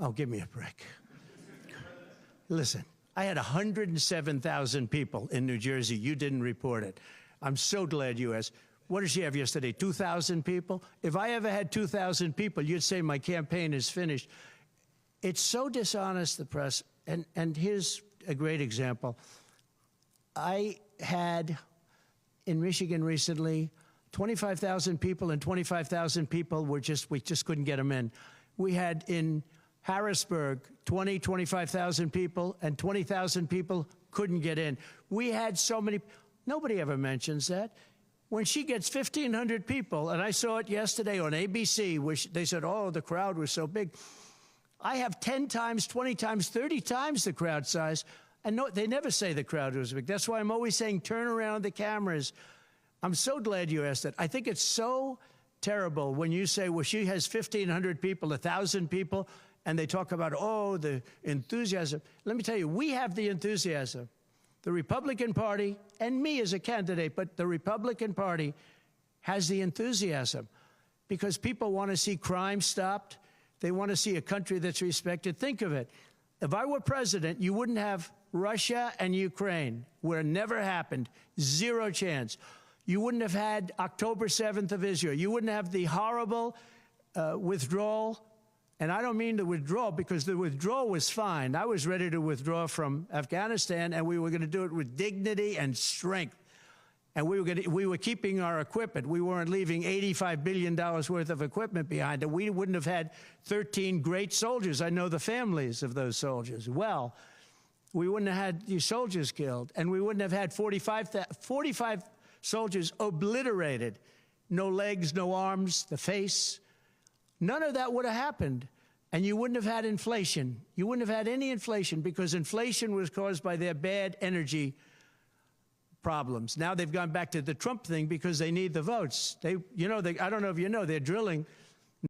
Oh, give me a break. Listen, I had 107,000 people in New Jersey. You didn't report it. I'm so glad you asked. What did she have yesterday, 2,000 people? If I ever had 2,000 people, you'd say my campaign is finished. It's so dishonest, the press. And here's a great example. I had in Michigan recently 25,000 people, and 25,000 people we just couldn't get them in. We had in Harrisburg 25,000 people, and 20,000 people couldn't get in. We had so many. Nobody ever mentions that. When she gets 1,500 people, and I saw it yesterday on ABC, which they said, oh, the crowd was so big. I have 10 times, 20 times, 30 times the crowd size. And no, they never say the crowd was big. That's why I'm always saying turn around the cameras. I'm so glad you asked that. I think it's so terrible when you say, well, she has 1,500 people, 1,000 people, and they talk about, oh, the enthusiasm. Let me tell you, we have the enthusiasm. The Republican Party, and me as a candidate, but the Republican Party has the enthusiasm because people want to see crime stopped. They want to see a country that's respected. Think of it. If I were president, you wouldn't have Russia and Ukraine, where it never happened. Zero chance. You wouldn't have had October 7th of Israel. You wouldn't have the horrible withdrawal. And I don't mean the withdrawal, because the withdrawal was fine. I was ready to withdraw from Afghanistan, and we were going to do it with dignity and strength. And we were keeping our equipment. We weren't leaving $85 billion worth of equipment behind. And we wouldn't have had 13 great soldiers. I know the families of those soldiers well. We wouldn't have had these soldiers killed. And we wouldn't have had 45 soldiers obliterated. No legs, no arms, the face. None of that would have happened. And you wouldn't have had inflation. You wouldn't have had any inflation, because inflation was caused by their bad energy problems. Now they've gone back to the Trump thing because they need the votes. I don't know if you know, they're drilling